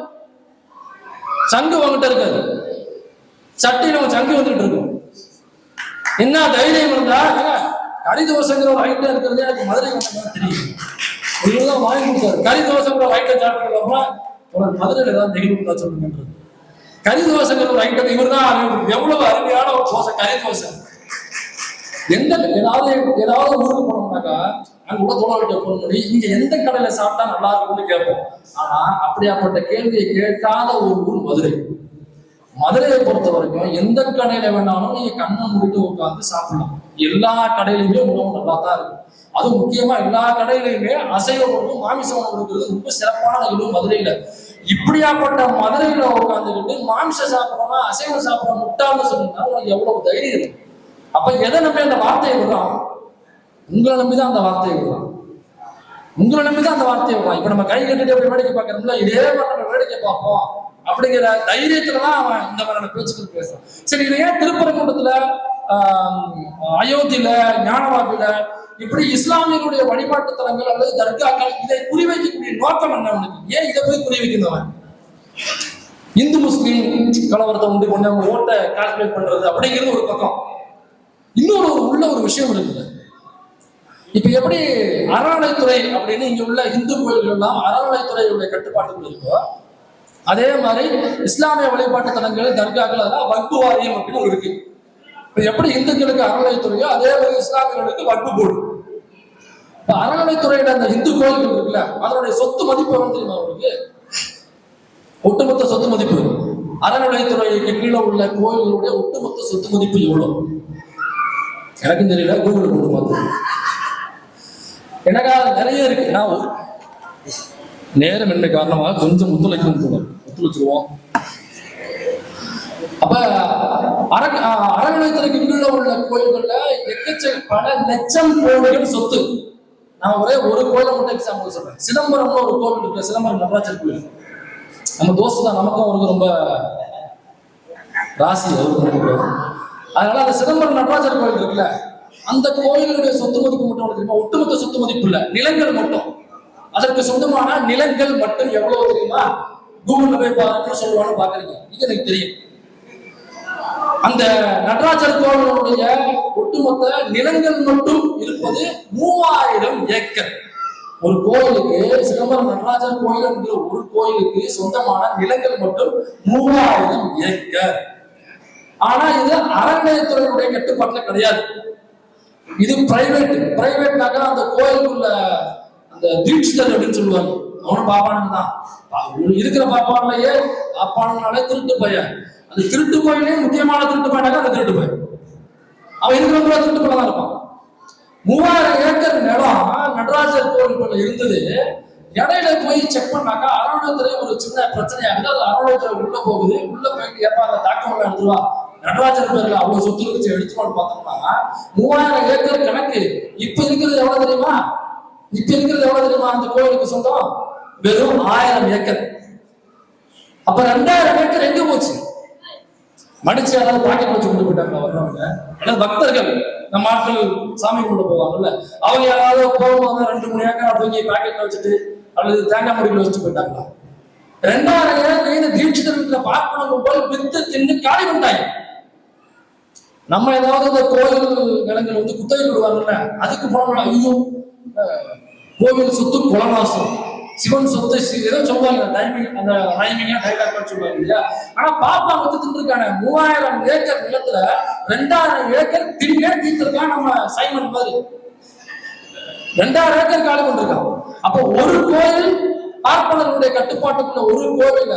சங்கு வந்துட்டு இருக்காது, சட்டியில சங்கு வந்துட்டு இருக்கும். என்ன தைரியம் இருந்தா கரிதோசைங்கிற ஒரு ஐட்டம் இருக்கிறது எனக்கு மதுரை தெரியும். இவருதான் வாங்கி கொடுத்தாரு கரிதோசைங்கிற ஒரு ஐட்டம் சாப்பிட்டு மதுரையில ஏதாவது நிகழ்வு சொல்லுங்கன்றது. கறி தோசைங்கிற ஒரு ஐட்டம் இவர் தான் எவ்வளவு அருமையான ஒரு தோசை, கறி தோசை. ஏதாவது ஊருக்கு போனோம்னாக்கா அங்க கூட தோழர்கிட்ட போன் பண்ணி இங்க எந்த கடையில சாப்பிட்டா நல்லா இருக்கும்னு கேட்போம். ஆனா அப்படியாப்பட்ட கேள்வியை கேட்காத ஒரு ஊர் மதுரை. மதுரையை பொறுத்த வரைக்கும் எந்த கடையில வேணாலும் நீங்க கண்ணை மூடிட்டு உட்காந்து சாப்பிடலாம். எல்லா கடையிலுமே உணவு நல்லா தான் இருக்கும். அதுவும் முக்கியமா எல்லா கடையிலையுமே அசைவ உணவு மாமிச உணவு இருக்கிறது ரொம்ப சிறப்பான நிகழ்வு மதுரையில. இப்படியாப்பட்ட மதுரையில உட்காந்துக்கிட்டு மாமிசம் சாப்பிடறோம்னா அசைவம் சாப்பிட முட்டாள்னு சொன்னீங்கன்னா எவ்வளவு தைரியம் இருக்கு. அப்ப எதை நம்பி அந்த வார்த்தையை விடுறான்? உங்களை நம்பிதான் அந்த வார்த்தையை விடுறான். உங்களை நம்பிதான் அந்த வார்த்தையை விடுறான். இப்ப நம்ம கை கட்டிட்டு எப்படி வேடிக்கை பார்க்கறோம்ல, இதே மாதிரி நம்ம வேடிக்கை பார்ப்போம் அப்படிங்கிற தைரியத்துலதான் அவன் இந்த மாதிரியான பேச்சுக்கள் பேசுறான். சரி, இது ஏன் திருப்பரங்குன்றத்துல அயோத்தியில ஞானவாபில இப்படி இஸ்லாமியர்களுடைய வழிபாட்டு தலங்கள் அல்லது தர்காக்கள் இதை குறிவைக்கக்கூடிய நோக்கம் என்ன? அவனுக்கு ஏன் இதை போய் குறிவைக்கிறவன்? இந்து முஸ்லீம் கலவரத்தை உண்டு கொண்டு அவங்க ஓட்டை கால்குலேட் பண்றது அப்படிங்கிறது ஒரு பக்கம். இன்னொரு உள்ள ஒரு விஷயம் இருக்குது. இப்ப எப்படி அறநிலைத்துறை அப்படின்னு இங்க உள்ள இந்து கோயில்கள் எல்லாம் அறநிலைத்துறையுடைய கட்டுப்பாட்டுக்குள்ள இருக்கோ, அதே மாதிரி இஸ்லாமிய வழிபாட்டு தலங்கள் தர்காக்கள் அதெல்லாம் வக்பு வாரியம் அப்படின்னு ஒரு இருக்கு. இப்ப எப்படி இந்துக்களுக்கு அறநிலைத்துறையோ அதே மாதிரி இஸ்லாமியர்களுக்கு வக்பு போர்டு. இப்ப அறநிலைத்துறையில அந்த இந்து கோயில்கள் இருக்குல்ல, அதனுடைய சொத்து மதிப்பு வந்து தெரியுமா அவங்களுக்கு? ஒட்டுமொத்த சொத்து மதிப்பு அறநிலைத்துறைக்கு கீழே உள்ள கோயில்களுடைய ஒட்டுமொத்த சொத்து மதிப்பு எவ்வளவு எனக்கும் தெரியல, கூகுள் கொண்டு பார்த்தேன். எனக்காக நிறைய இருக்கு. நான் நேரம் என்ன காரணமாக கொஞ்சம் ஒத்துழைச்சிருவோம். அப்ப அறநிலையத்துறைக்கு கீழே உள்ள கோயில்கள்ல எக்கச்சக்க பல லட்சம் கோயில்கள் சொத்து. நான் ஒரே ஒரு கோயிலை மட்டும் எக்ஸாம்பிள் சொல்றேன். சிதம்பரம்னு ஒரு கோவில் இருக்கு, சிதம்பரம் நடராஜர் கோயில். நம்ம தோஸ்து தான், நமக்கும் அவருக்கு ரொம்ப ராசி அவருக்கு. அதனால அந்த சிதம்பரம் நடராஜர் கோயில் இருக்குல்ல, அந்த கோயிலுடைய சொத்து மதிப்பு மட்டும் தெரியுமா? ஒட்டுமொத்த சொத்து மதிப்பு இல்ல, நிலங்கள் மட்டும், அதற்கு சொந்தமான நிலங்கள் மட்டும் எவ்வளவு தெரியுமா? கூகுள்ல போய் பாருன்னு சொல்லுவான்னு பாக்குறீங்க. இது எனக்கு தெரியும். அந்த நடராஜர் கோயிலுடைய ஒட்டுமொத்த நிலங்கள் மட்டும் இருப்பது 3000 ஏக்கர். ஒரு கோயிலுக்கு, சிதம்பரம் நடராஜர் கோயில் என்கிற ஒரு கோயிலுக்கு சொந்தமான நிலங்கள் மட்டும் 3000 ஏக்கர். ஆனா இது அறநிலையத்துறையுடைய கட்டுப்பாட்டுல கிடையாது. இது பிரைவேட்னாக்கா அந்த கோயிலுக்குள்ள அந்த தீட்சிதர் அப்படின்னு சொல்லுவாங்க, அவனும் பாப்பானுங்க தான். இருக்கிற பாப்பான்லயே பாப்பானுங்கனாலே திருட்டு பையன். அந்த திருட்டு பையனே முக்கியமான திருட்டு பையனாக்கா அந்த திருட்டு பையன். அவன் இருக்கிறவங்கள திருட்டு பையன் தான் இருப்பான். 3000 ஏக்கர் நிலம் நடராஜர் கோயிலுக்குள்ள இருந்தது. இடையில போய் செக் பண்ணாக்கா அறநிலையத்துறை ஒரு சின்ன பிரச்சனையாகுது. அது அறநிலையத்துறை உள்ள போகுது. உள்ள போயிட்டு ஏப்பா அந்த டாக்குமெண்ட் எடுத்துருவா, நடராஜர் பேர்ல அவ்வளவு சொத்து இருந்துச்சு எடுத்துருவான்னு பார்த்தோம்னா 3000 ஏக்கர் கணக்கு. இப்ப இருக்கிறது எவ்வளவு தெரியுமா? அந்த கோயிலுக்கு சொந்தம் வெறும் 1000 ஏக்கர். அப்ப 2000 ஏக்கர் எங்க போச்சு? மடிச்சு யாராவது பாக்கெட் வச்சு கொண்டு போயிட்டாங்க வர்றவங்க. ஏன்னா பக்தர்கள் நம்ம ஆட்கள் சாமி கொண்டு போவாங்கல்ல, அவங்க யாராவது போகும்போது 2-3 ஏக்கர் தூக்கி பாக்கெட்ல வச்சுட்டு அல்லது தேங்காய் முடிவில் வச்சுட்டு போயிட்டாங்களா? 2000 ஏக்கர் தீட்சிதர் பார்ப்பனங்க போல் வித்து தின்னு காலி பண்ணிட்டாங்க. நம்ம ஏதாவது இந்த கோயில் நிலங்கள் வந்து குத்தகை விடுவாங்கல்ல, அதுக்கு போனோம்னா ஐயோ கோவில் சொத்து குலநாசம், சிவன் சொத்து ஏதோ சொல்லுவாங்க, அந்த ரைமிங்கா டைலாக் சொல்லுவாங்க இல்லையா? ஆனா பாப்பா வந்து தின்றுருக்கான 3000 ஏக்கர் நிலத்துல 2000 ஏக்கர் தின்னே தீர்த்திருக்கான் நம்ம சைமன் மாதிரி. 2000 ஏக்கர் காலி கொண்டிருக்கான். அப்போ ஒரு கோயில் பார்ப்பனர்களுடைய கட்டுப்பாட்டுக்குள்ள ஒரு கோவில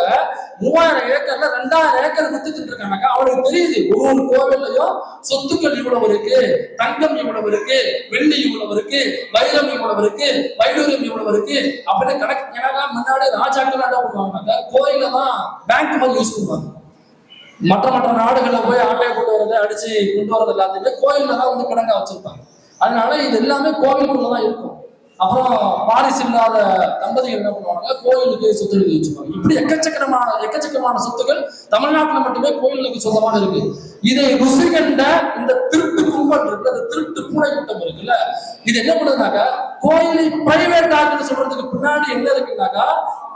3000 ஏக்கர்ல 2000 ஏக்கர் வித்துட்டு இருக்காங்கக்கா. அவனுக்கு தெரியுது ஒவ்வொரு கோவில்லையும் சொத்துக்கள் இவ்வளவு இருக்கு, தங்கம் இவ்வளவு இருக்கு, வெள்ளி இவ்வளவு இருக்கு, வைரம் இவ்வளவு இருக்கு, வைடூரியம் இவ்வளவு இருக்கு அப்படின்னு கணக்கு. ஏன்னா முன்னாடி ராஜாக்கள் என்ன பண்ணுவாங்கன்னாக்கா கோயில தான் பேங்க் மாதிரி யூஸ் பண்ணுவாங்க. மற்ற நாடுகளை போய் ஆட்டையை கொண்டு வரதை அடிச்சு கொண்டு வரது எல்லாத்தையுமே கோயில்ல தான் வந்து கிடங்கா வச்சிருப்பாங்க. அதனால இது எல்லாமே கோவிலுக்குள்ளதான் இருக்கும். அப்புறம் வாரிசு இல்லாத தம்பதிகள் என்ன பண்ணுவாங்க, கோயிலுக்கு சொத்து எழுதி வச்சுப்பாங்க. இப்படி எக்கச்சக்கமான சொத்துக்கள் தமிழ்நாட்டில் மட்டுமே கோயிலுக்கு சொந்தமாக இருக்கு. இதை ருசி கண்ட இந்த திருட்டு கும்பல் இருக்கு, அந்த திருட்டு பூனை கூட்டம் இருக்குல்ல, இது என்ன பண்ணுதுனாக்கா கோயிலை பிரைவேட் ஆக்குன்னு சொல்றதுக்கு பின்னாடி என்ன இருக்குன்னாக்கா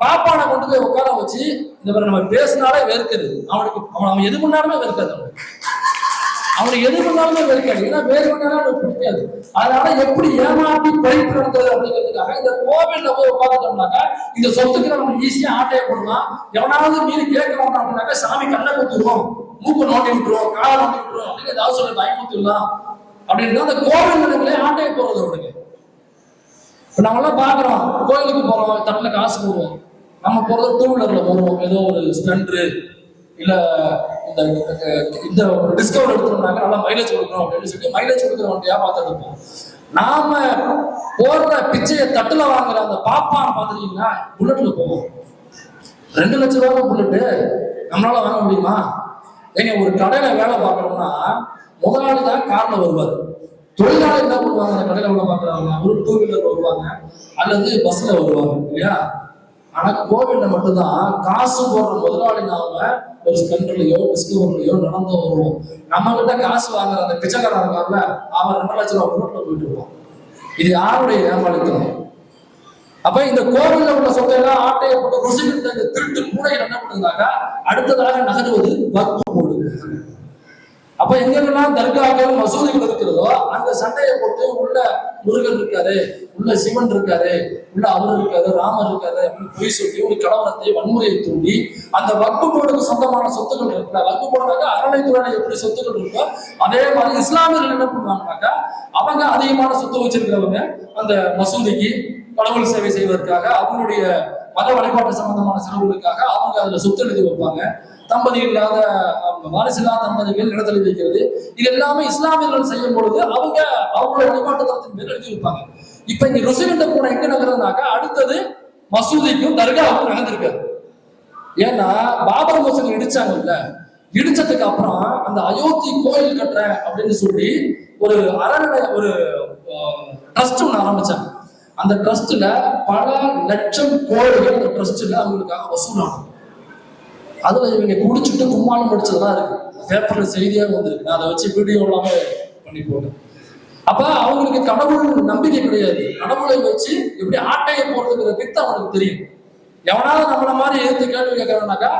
பாப்பானை கொண்டு போய் உட்கார வச்சு இந்த மாதிரி நம்ம பேசினாலே வெறுக்குது அவனுக்கு. அவன் எது முன்னாலுமே வெறுக்காது. அவனுக்கு எது பண்ணாலுமே வெறுக்காது. ஏன்னா வேறு பண்ணாலும் அவனுக்கு பிடிக்காது. அதனால எப்படி ஏமாற்றி பறிப்பு நடந்தது அப்படிங்கிறதுக்காக இந்த கோவில்ல போய் உட்காந்துட்டோம்னாக்கா இந்த சொத்துக்களை நம்ம ஈஸியா ஆட்டையை போடலாம். எவனாவது மீறி கேட்க மாட்டோம் அப்படின்னாக்கா சாமி கண்ணை குத்துருவோம், மூக்கு நோண்டி விட்டுருவோம், காலை நோண்டி விட்டுருவோம் அப்படின்னு ஏதாவது சொல்லி பயமுத்துடலாம் அப்படின்னு அந்த கோவில் நிலங்களே ஆட்டையை போடுறது அவனுக்கு. இப்ப நம்ம எல்லாம் பாக்குறோம், கோயிலுக்கு போறோம், தட்டுல காசு போடுவோம், நம்ம போறது டூ வீலர்ல போடுவோம், ஏதோ ஒரு ஸ்ப்ளெண்டர் இல்ல இந்த டிஸ்கவர் எடுத்தோம்னாக்க நல்லா மைலேஜ் கொடுக்கணும் அப்படின்னு சொல்லி மைலேஜ் கொடுக்குற வண்டியா பார்த்து எடுப்போம். நாம போடுற பிச்சையை தட்டுல வாங்குற அந்த பாப்பான்னு பாத்துட்டீங்கன்னா புல்லட்ல போவோம். 2 லட்சம் ரூபாய் புல்லட்டு நம்மளால வாங்க முடியுமா? ஏங்க ஒரு கடையில வேலை பார்க்கறோம்னா முதலாளி தான் கார்ல வருவார், தொழிலாளி என்ன பண்ணுவாங்க, அந்த கடையில வேலை பார்க்கறவங்க ஒரு டூ வீலர் வருவாங்க அல்லது பஸ்ல வருவாங்க இல்லையா? ஆனா கோவில்ல மட்டும்தான் காசு போடுற முதலாளி நாம ஒரு ஸ்பெண்டர்லயோ டிஸ்கவர்லயோ நடந்து வருவோம். நம்ம கிட்ட காசு வாங்குற அந்த பிச்சைக்காரன் இருக்காருல, அவன் 2 லட்சம் ரூபாய் புல்லட்ல போயிட்டு இருப்பான். இது யாருடைய ஏமாளித்தனம்? அப்ப இந்த கோவில்ல உள்ள சொத்தையெல்லாம் ஆட்டையை போட்டு ருசிக்கிட்ட இந்த திருட்டு மூளைகள் என்ன பண்ணுறாங்க, அடுத்ததாக நகருவது வக்ஃப் போர்டு. அப்ப எங்கெல்லாம் தர்காக்கள் மசூதிகள் இருக்கிறதோ அந்த சண்டையை போட்டு உள்ள முருகன் இருக்காரு, உள்ள சிவன் இருக்காரு, உள்ள அவர் இருக்காரு, ராமர் இருக்காரு அப்படின்னு பொய் சொல்லி ஒரு கலவரத்தை வன்முறையை தூண்டி அந்த வக்ஃப் போர்டுக்கு சொந்தமான சொத்துக்கள் இருக்குல்ல, வக்ஃப் போர்டுனாக்கா அறநிலைத்துறையில எப்படி சொத்துக்கள் இருக்கோ அதே மாதிரி இஸ்லாமியர்கள் என்ன பண்ணுவாங்கனாக்கா அவங்க அதிகமான சொத்து வச்சிருக்கிறவங்க அந்த மசூதிக்கு கடவுள் சேவை செய்வதற்காக அவங்களுடைய மத வழிபாட்டு சம்பந்தமான செலவுகளுக்காக அவங்க அதுல சொத்து எழுதி வைப்பாங்க. தம்பதிகள் இல்லாத வாரிசு இல்லாத தம்பதிகள் நிலத்தளி வைக்கிறது, இது எல்லாமே இஸ்லாமியர்கள் செய்யும் பொழுது அவங்க அவங்களோட வழிபாட்டு தரத்தின் பேர் எழுதி வைப்பாங்க. இப்ப இங்க ருசிகண்ட பூனை எங்க நகர்றதுனாக்கா அடுத்தது மசூதிக்கும் தர்காவுக்கும் நகர்ந்திருக்காரு. ஏன்னா பாபர் மசூதி இடிச்சாங்கல்ல, இடிச்சதுக்கு அப்புறம் அந்த அயோத்தி கோயில் கட்டுறேன் அப்படின்னு சொல்லி ஒரு அறநிலை ஒரு ட்ரஸ்ட் ஒன்று ஆரம்பிச்சாங்க. அந்த ட்ரஸ்ட்ல பல லட்சம் கோடிகள் அந்த ட்ரஸ்ட்ல அவங்களுக்காக வசூலானது. அதுல இவங்க குடிச்சுட்டு கும்மாளம் படிச்சதுதான் இருக்கு, பேப்பர்ல செய்தியாக வந்திருக்கு. நான் அதை வச்சு வீடியோ எல்லாமே பண்ணி போட்டேன். அப்ப அவங்களுக்கு கடவுள் நம்பிக்கை கிடையாது. கடவுளை வச்சு எப்படி ஆட்டையை போடுறதுங்கிற வித்து அவனுக்கு தெரியும். எவனாவது நம்மள மாதிரி எதிர்த்து கேள்வி கேட்கறோம்னாக்கா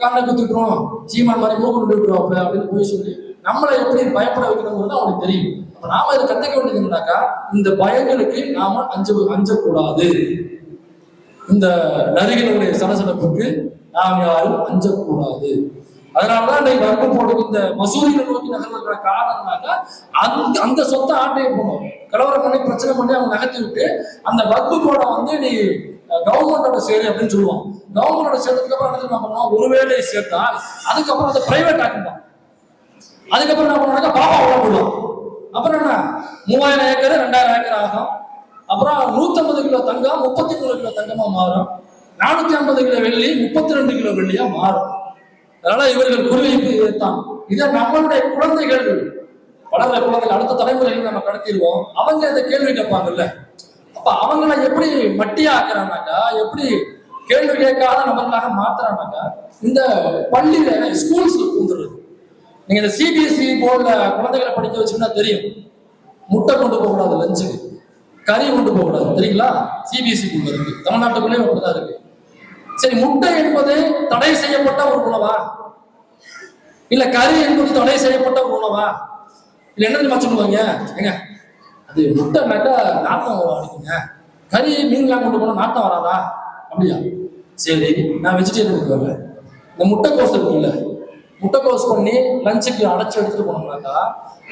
கண்ணை குத்துக்கிறோம், சீமான் மாதிரி மூக்கு விட்டுக்கிறோம் அப்படின்னு போய் சொல்லி நம்மளை எப்படி பயப்பட வைக்கணுங்கிறது அவனுக்கு தெரியும். அப்ப நாம இதை கத்துக்க வேண்டியதுனாக்கா இந்த பயங்களுக்கு நாம அஞ்சக்கூடாது. இந்த நரிகளுடைய சலசலப்புக்கு நாம் யாரும் அஞ்சக்கூடாது. அதனாலதான் இன்னைக்கு வக்ஃப் போர்டுக்கு இந்த மசூதிகளை நோக்கி நகர்வுற காரணம்னாக்கா அந்த சொத்தை ஆட்டையை போகணும், கலவரம் பண்ணி பிரச்சனை பண்ணி அவங்க நகர்த்தி விட்டு அந்த வக்ஃப் போர்டை வந்து நீ கவர்மெண்டோட சேரு அப்படின்னு சொல்லுவான். கவர்மெண்டோட சேர்த்ததுக்கு அப்புறம் என்ன பண்ணுவோம், ஒருவேளை சேர்த்தால் அதுக்கப்புறம் அதை பிரைவேட் ஆக்கிடுவான். அதுக்கப்புறம் என்ன பண்ணுவாங்க, பாப்பா உள்ள போடுவான். அப்புறம் என்ன 3000 ஏக்கர் 2000 ஏக்கர் ஆகும். அப்புறம் 150 கிலோ தங்கம் 33 கிலோ தங்கமா மாறும், 450 கிலோ வெள்ளி 32 கிலோ வெள்ளியா மாறும். அதனால இவர்கள் குறிவைப்பு இதைத்தான். இதை நம்மளுடைய குழந்தைகள் வளர்ற குழந்தைகள் அடுத்த தலைமுறைகள் நம்ம கடத்திடுவோம். அவங்க இந்த கேள்வி கேட்பாங்கல்ல, அப்ப அவங்களை எப்படி மட்டியா ஆக்குறாங்கனாக்கா, எப்படி கேள்வி கேட்காத நபர்களாக மாத்துறாங்கனாக்கா இந்த பள்ளியில ஸ்கூல்ஸ்ல வந்துடுறது. நீங்க இந்த சிபிஎஸ்இ போர்டுல குழந்தைகளை படிக்க வச்சீங்கன்னா தெரியும், முட்டை கொண்டு போக கூடாது, லஞ்சுக்கு கறி கொண்டு போக கூடாது தெரியுங்களா? சிபிஎஸ்இ போர்டு இருக்கு, தமிழ்நாட்டுக்குள்ளேயும் அப்படிதான் இருக்கு. சரி, முட்டை என்பது தடை செய்யப்பட்ட ஒரு உணவா, இல்ல கறி என்பது தடை செய்யப்பட்ட ஒரு உணவா? இல்ல என்ன தெரியுமா சொல்லுவாங்க, ஏங்க அது முட்டைனாக்கா நாட்டம் அடிக்குங்க, கறி மீன்லாம் கொண்டு போனா நாட்டம் வராதா? அப்படியா? சரி, நான் வெஜிடேரியனுக்கு வரேன். இந்த முட்டைக்கோஸ் இருக்குல்ல, முட்டைக்கோஸ் பண்ணி லஞ்சுக்கு அடைச்சி எடுத்துட்டு போனோம்னாக்கா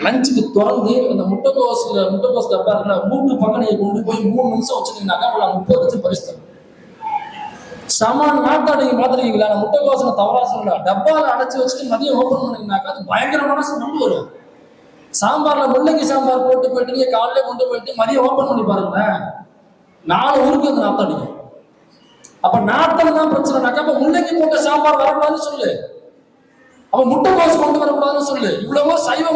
லஞ்சுக்கு திறந்து அந்த முட்டைக்கோஸ் டப்பா இருக்கிற மூட்டு பக்கனையை கொண்டு போய் 3 நிமிஷம் வச்சுட்டீங்கன்னாக்கா உங்களுக்கு 30 லட்சம் பரிசு தரும். சமான நாட்டை நீங்க பாத்துருக்கீங்களா? முட்டைக்கோசனை தவறா சொல்லல, டப்பால அடைச்சு வச்சுட்டு மதியம் ஓப்பன் பண்ணீங்கன்னாக்கா அது பயங்கரமான ஸ்மெல் வரும். சாம்பார்ல முள்ளங்கி சாம்பார் போட்டு போயிட்டு நீங்க காலையில கொண்டு போயிட்டு மதியம் ஓப்பன் பண்ணி பாருங்களேன், 4 ஊருக்கு அந்த நாத்தம் அடிக்கும். அப்ப நாட்டம் தான் பிரச்சனைனாக்கா அப்ப முள்ளங்கி போட்ட சாம்பார் வரக்கூடாதுன்னு சொல்லு, அப்ப முட்டைக்கோஸ் கொண்டு வரக்கூடாதுன்னு சொல்லு. இவ்வளவோ சைவ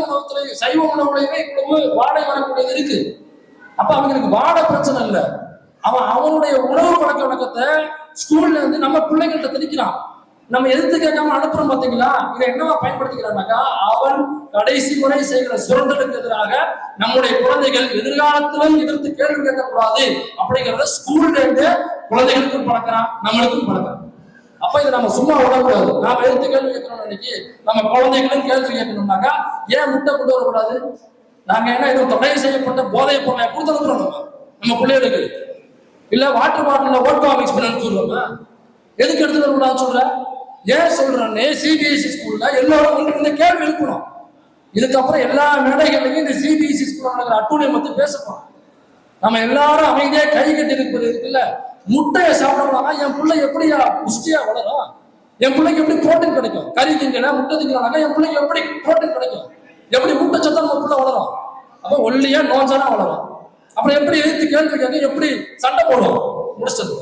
உணவுலையுமே இவ்வளவு வாடகை வரக்கூடியது இருக்கு. அப்ப அவங்களுக்கு வாடகை பிரச்சனை இல்லை, அவனுடைய உணவு பழக்க வழக்கத்தை ஸ்கூல்ல இருந்து நம்ம பிள்ளைங்கள்ட்ட திணிக்கிறான். நம்ம எதிர்த்து கேட்காம அனுப்புறோம் பாத்தீங்களா? இதை என்னவா பயன்படுத்திக்கிறான்னாக்கா அவன் கடைசி முறை செய்கிற சுரண்டலுக்கு எதிராக நம்முடைய குழந்தைகள் எதிர்காலத்திலும் எதிர்த்து கேள்வி கேட்கக்கூடாது அப்படிங்கிறத ஸ்கூல்ல இருந்து குழந்தைகளுக்கும் பழக்கிறான், நம்மளுக்கும் பழக்கிறான். அப்ப இதை நம்ம சும்மா விடக்கூடாது. நாம எடுத்து கேள்வி கேட்கணும். இன்னைக்கு நம்ம குழந்தைகளும் கேள்வி கேட்கணும்னாக்கா ஏன் முட்டை கொண்டு வரக்கூடாது? நாங்க என்ன எதுவும் தடை செய்யப்பட்ட போதை பொருளை கொடுத்து அனுப்புறோம் நம்ம பிள்ளைகளுக்கு? இல்ல வாட்டர் பாட்டில ஓட்டோ மிக்ஸ் பண்ணி அனுப்பிச்சுடுறோமா? எதுக்கு எடுத்துட்டு வரக்கூடாதுன்னு சொல்ற? ஏன் சொல்றேன்னு சிபிஎஸ்இ ஸ்கூல்ல எல்லாரும் இந்த கேள்வி எழுப்பணும். இதுக்கப்புறம் எல்லா மேடைகளையும் இந்த சிபிஎஸ்இ ஸ்கூல்ல நடக்கிற அட்டூழியம் பத்தி பேசணும். நம்ம எல்லாரும் அமைதியா கை கட்டி இருப்பது இருக்குல்ல, முட்டையை சாப்பிடலாம்னா என் பிள்ளை எப்படியா புஷ்டியா வளரும்? என் பிள்ளைக்கு எப்படி புரோட்டீன் கிடைக்கும்? கறி திங்கல முட்டை திங்கலாம்னாக்கா என் பிள்ளைக்கு எப்படி புரோட்டீன் கிடைக்கும்? எப்படி முட்டை சத்தா நம்ம பிள்ளை வளரும்? அப்ப ஒல்லியா நோஞ்சானா வளரும். அப்புறம் எப்படி எழுத்து கேள்வி கேட்க, எப்படி சண்டை போடுவோம்? முடிச்சது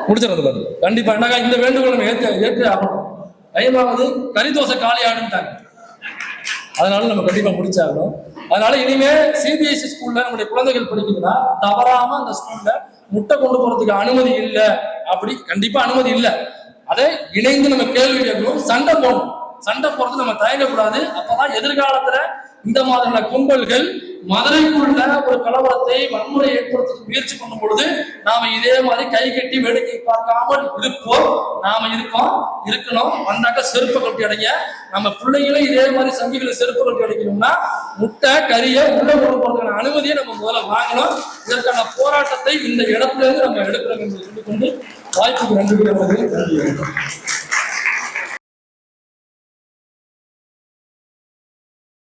முடிச்சிடறது கண்டிப்பா. என்னக்கா இந்த வேண்டுகோள் நம்ம ஏற்று ஆகணும். 5வது கரிதோசை காலி ஆடுட்டாங்க, அதனால நம்ம கண்டிப்பா முடிச்சாகணும். அதனால இனிமே சிபிஎஸ்இ ஸ்கூல்ல நம்முடைய குழந்தைகள் படிக்குதுன்னா தவறாம அந்த ஸ்கூல்ல முட்டை கொண்டு போறதுக்கு அனுமதி இல்லை. அப்படி கண்டிப்பா அனுமதி இல்லை. அதை இணைந்து நம்ம கேள்வி கேட்கணும், சண்டை போடணும். சண்டை போறது நம்ம தயங்கக்கூடாது. அப்பதான் எதிர்காலத்துல இந்த மாதிரியான கும்பல்கள் மதுரைக்குள்ள ஒரு கலவரத்தை வன்முறை ஏற்படுத்த முயற்சி பண்ணும் பொழுது நாம இதே மாதிரி கை கட்டி வேடிக்கை பார்க்காமல் இருப்போம். நாம இருக்கணும். வந்தாக்க செருப்பை கட்டி அடைங்க. நம்ம பிள்ளைங்களும் இதே மாதிரி சங்கிகளை செருப்பு கட்டி அடைக்கணும்னா முட்டை கறியை உள்ள கொண்டு போறதுக்கான அனுமதியை நம்ம முதல்ல வாங்கணும். இதற்கான போராட்டத்தை இந்த இடத்துல இருந்து நம்ம எடுக்கிறோம் என்று சொல்லிக்கொண்டு வாய்ப்புக்கு நன்றி.